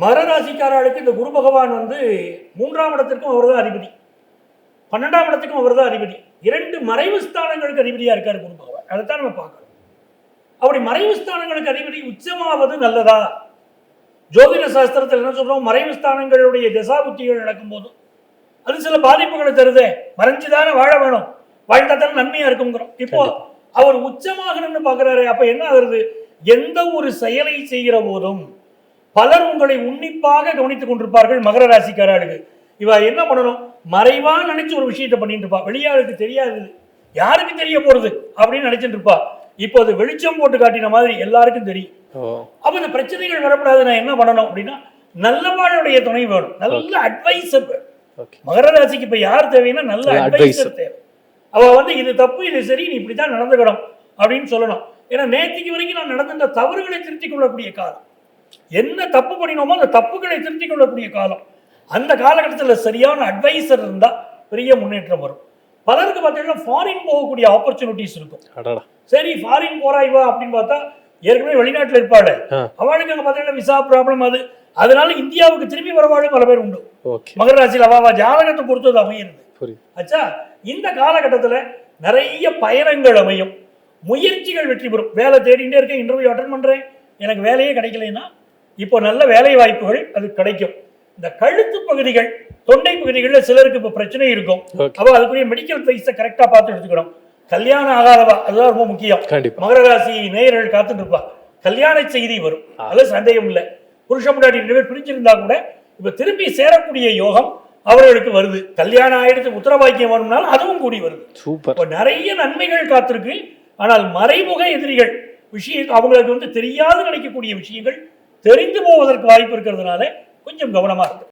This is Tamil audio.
மகர ராசிக்காரர்களுக்கு இந்த குரு பகவான் வந்து 3ஆம் இடத்திற்கும் அவர் தான் அதிபதி, 12ஆம் இடத்துக்கும் அவர் தான் அதிபதி. 2 மறைவு ஸ்தானங்களுக்கு அதிபதியா இருக்காரு குரு பகவான். அதைத்தான் நம்ம பார்க்கணும். அப்படி மறைவு ஸ்தானங்களுக்கு அதிபதி உச்சமாவது நல்லதா? ஜோதிட சாஸ்திரத்தில் என்ன சொல்றோம்? மறைவு ஸ்தானங்களுடைய தசாபுத்திகள் நடக்கும்போது அது சில பாதிப்புகளை தருதே. மறைஞ்சுதானே வாழ வேணும், வாழ்ந்தா தானே நன்மையா இருக்குங்கிறோம். இப்போ அவர் உச்சமாகணும்னு பாக்குறாரு. அப்ப என்ன ஆகுறது? எந்த ஒரு செயலை செய்கிற போதும் பலர் உங்களை உன்னிப்பாக கவனித்துக் கொண்டிருப்பார்கள். மகர ராசிக்காரர்களுக்கு இவ என்ன பண்ணணும்? மறைவா நினைச்சு ஒரு விஷயத்தை பண்ணிட்டு இருப்பா. வெளியாளுக்கு தெரியாது, யாருக்கு தெரிய போறது அப்படின்னு நினைச்சிட்டு இருப்பா. இப்போ அது வெளிச்சம் போட்டு காட்டின மாதிரி எல்லாருக்கும் தெரியும். அப்ப இந்த பிரச்சனைகள் வரக்கூடாது. நான் என்ன பண்ணணும் அப்படின்னா, நல்லவாளுடைய துணை வேணும், நல்ல அட்வைசர் வேணும். மகர ராசிக்கு இப்ப யார் தேவைன்னா நல்ல அட்வைசர் தேவை. அவ வந்து இது தப்பு, இது சரி, நீ இப்படித்தான் நடந்துக்கணும் அப்படின்னு சொல்லணும். ஏன்னா நேற்றுக்கு வரைக்கும் நான் நடந்த தவறுகளை திருத்திக் கொள்ளக்கூடிய காலம், என்ன தப்பு பண்ணினோமோ அந்த தப்புகளை திருத்திக் கொள்ளக்கூடிய காலம். அந்த காலகட்டத்தில் சரியான அட்வைசர் இருந்தா பெரிய முன்னேற்றம் வரும். பலருக்கு பார்த்தீங்கன்னா ஃபாரின் போகக்கூடிய ஆப்பர்ச்சுனிட்டிஸ் இருக்கும். சரி ஃபாரின் போறாய்வா அப்படின்னு பார்த்தா ஏற்கனவே வெளிநாட்டில் இருப்பாள், அவளுக்கு அங்கே பார்த்தீங்கன்னா விசா ப்ராப்ளம், அதனால இந்தியாவுக்கு திரும்பி வரவாளும் பல பேர் உண்டு. மகர ராசியில் அவாவா ஜாதகத்தை பொறுத்தது அமையிறது. ஆச்சா, இந்த காலகட்டத்தில் நிறைய பயணங்கள் அமையும், முயற்சிகள் வெற்றி பெறும். வேலை தேடிட்டே இருக்கேன், இன்டர்வியூ அட்டன் பண்றேன், எனக்கு வேலையே கிடைக்கலைன்னா இப்போ நல்ல வேலை வாய்ப்புகள் அது கிடைக்கும். இந்த கழுத்து பகுதிகள், தொண்டை பகுதிகளில் சிலருக்கு இப்போ பிரச்சனை இருக்கும். அப்போ அதுக்குரிய மெடிக்கல் பிரைஸை கரெக்டாக பார்த்து எடுத்துக்கணும். கல்யாணம் ஆகாதவா, அதுதான் ரொம்ப முக்கியம். மகர ராசி நேயர்கள் காத்துட்டு இருப்பா, கல்யாண செய்தி வரும், அது சந்தேகம் இல்லை. புருஷ முன்னாடி 2 பேர் பிரிஞ்சிருந்தா கூட இப்ப திரும்பி சேரக்கூடிய யோகம் அவர்களுக்கு வருது. கல்யாணம் ஆயிடுத்து, உத்தரவாக்கியம் வரும்னாலும் அதுவும் கூடி வருது. சூப்பர். நிறைய நன்மைகள் காத்திருக்கு. ஆனால் மறைமுக எதிரிகள் விஷயம், அவங்களுக்கு வந்து தெரியாது நினைக்கக்கூடிய விஷயங்கள் தெரிந்து போவதற்கு வாய்ப்பு இருக்கிறதுனால கொஞ்சம் கவனமா இருக்கு.